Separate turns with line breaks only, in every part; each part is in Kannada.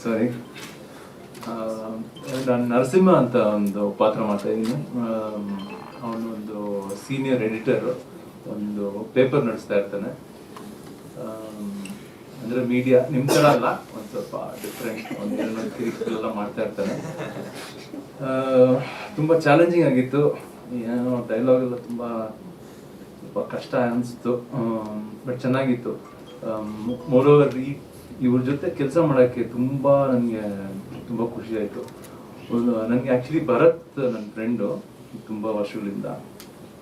ಸಾರಿ, ನಾನು ನರಸಿಂಹ ಅಂತ ಒಂದು ಪಾತ್ರ ಮಾಡ್ತಾ ಇದ್ದೀನಿ. ಅವನೊಂದು ಸೀನಿಯರ್ ಎಡಿಟರ್, ಒಂದು ಪೇಪರ್ ನಡೆಸ್ತಾ ಇರ್ತಾನೆ. ಅಂದರೆ ಮೀಡಿಯಾ ನಿಮ್ಮ ಥರ ಅಲ್ಲ, ಒಂದು ಸ್ವಲ್ಪ ಡಿಫ್ರೆಂಟ್, ಒಂದೆರಡು ಕಿರಿಕೆಲ್ಲ ಮಾಡ್ತಾ ಇರ್ತಾನೆ. ತುಂಬ ಚಾಲೆಂಜಿಂಗ್ ಆಗಿತ್ತು. ಏನೋ ಡೈಲಾಗ್ ಎಲ್ಲ ತುಂಬ ಕಷ್ಟ ಅನಿಸ್ತು, ಬಟ್ ಚೆನ್ನಾಗಿತ್ತು. ಮೋರೋವರ್ ಇವ್ರ ಜೊತೆ ಕೆಲಸ ಮಾಡೋಕ್ಕೆ ತುಂಬ ನನಗೆ ತುಂಬ ಖುಷಿ ಆಯಿತು. ನನಗೆ ಆ್ಯಕ್ಚುಲಿ ಭರತ್ ನನ್ನ ಫ್ರೆಂಡು, ತುಂಬ ವರ್ಷಗಳಿಂದ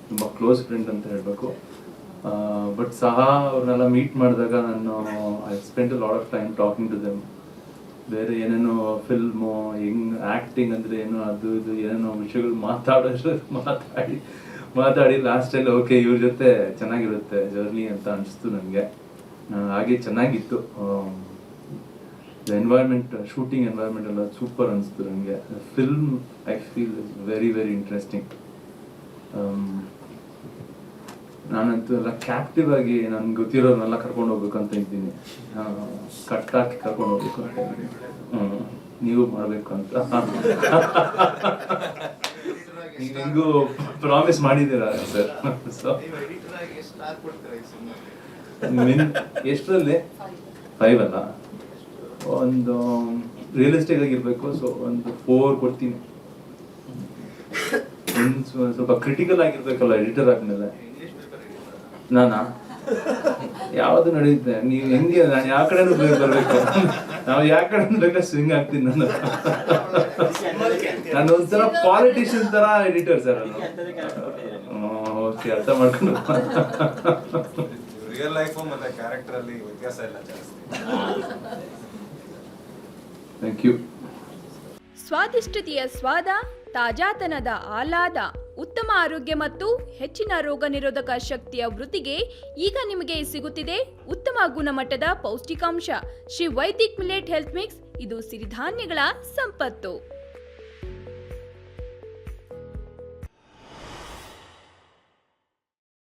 ತುಂಬ ಕ್ಲೋಸ್ ಫ್ರೆಂಡ್ ಅಂತ ಹೇಳಬೇಕು. ಬಟ್ ಸಹ ಅವ್ರನ್ನೆಲ್ಲ ಮೀಟ್ ಮಾಡಿದಾಗ ನಾನು I spend a lot of time talking to them. ಬೇರೆ ಏನೇನೋ ಫಿಲ್ಮು, ಹೆಂಗೆ ಆ್ಯಕ್ಟಿಂಗ್ ಅಂದರೆ ಏನು, ಅದು ಇದು ಏನೇನೋ ವಿಷಯಗಳು ಮಾತಾಡಿ ಲಾಸ್ಟಲ್ಲಿ ಓಕೆ ಇವ್ರ ಜೊತೆ ಚೆನ್ನಾಗಿರುತ್ತೆ ಜರ್ನಿ ಅಂತ ಅನಿಸ್ತು ನನಗೆ. ಹಾಗೆ ಚೆನ್ನಾಗಿತ್ತು. ಎನ್ವೈರ್ಮೆಂಟ್, ಶೂಟಿಂಗ್ ಎನ್ವೈರ್ಮೆಂಟ್ ಎಲ್ಲ ಸೂಪರ್ ಅನಿಸ್ತು ನನಗೆ. Film I feel is very very interesting. ನಾನಂತೂ ಎಲ್ಲ ಕ್ಯಾಪ್ಟಿವ್ ಆಗಿ ನನ್ಗೆ ಗೊತ್ತಿರೋರ್ನೆಲ್ಲ ಕರ್ಕೊಂಡು ಹೋಗ್ಬೇಕು ಅಂತ ಇದ್ದೀನಿ. ಕಟ್ಟಾಕಿ ಕರ್ಕೊಂಡು ಹೋಗ್ಬೇಕು ಅಂತ ಇದ್ದೀನಿ. ನೀವು ಮಾಡಬೇಕು ಅಂತ ನಿಮಗೂ ಪ್ರಾಮಿಸ್ ಮಾಡಿದ್ದೀರಾ ಸರ್? ಸೊ ಎಷ್ಟರಲ್ಲಿ 5 ಅಲ್ಲ, ಒಂದು ರಿಯಲಿಸ್ಟಿಕ್ ಆಗಿರ್ಬೇಕು. ಸೊ ಒಂದು 4 ಕೊಡ್ತೀನಿ. ಸ್ವಲ್ಪ ಕ್ರಿಟಿಕಲ್ ಆಗಿರ್ಬೇಕಲ್ಲ ಎಡಿಟರ್ ಆದ್ಮೇಲೆ. ನಾನಾ ಯಾವುದು ನಡೆಯುತ್ತೆ, ನೀವು ಹೆಂಗೆ, ನಾನು ಯಾವ ಕಡೆನೂ ಬರಬೇಕು, ನಾವು ಯಾವ ಕಡೆ ಬೇಕಾದ್ರೆ ಸ್ವಿಂಗ್ ಆಗ್ತೀನಿ. ನಾನು ಒಂಥರ ಪಾಲಿಟಿಷಿಯನ್ ತರ ಎಡಿಟರ್ ಸರ್. ಓಕೆ, ಅರ್ಥ ಮಾಡ್ಕೊಂಡು.
ರಿಯಲ್ ಲೈಫ್ ಮತ್ತೆ ಕ್ಯಾರೆಕ್ಟರ್ ಅಲ್ಲಿ ವ್ಯತ್ಯಾಸ ಇಲ್ಲ ಜಾಸ್ತಿ.
Thank you.
ಸ್ವಾದಿಷ್ಟತೆಯ ಸ್ವಾದ, ತಾಜಾತನದ ಆಹ್ಲಾದ, ಉತ್ತಮ ಆರೋಗ್ಯ ಮತ್ತು ಹೆಚ್ಚಿನ ರೋಗ ನಿರೋಧಕ ಶಕ್ತಿಯ ವೃದ್ಧಿಗೆ ಈಗ ನಿಮಗೆ ಸಿಗುತ್ತಿದೆ ಉತ್ತಮ ಗುಣಮಟ್ಟದ ಪೌಷ್ಟಿಕಾಂಶ. Shri Vaidik millet health mix, ಇದು ಸಿರಿಧಾನ್ಯಗಳ ಸಂಪತ್ತು.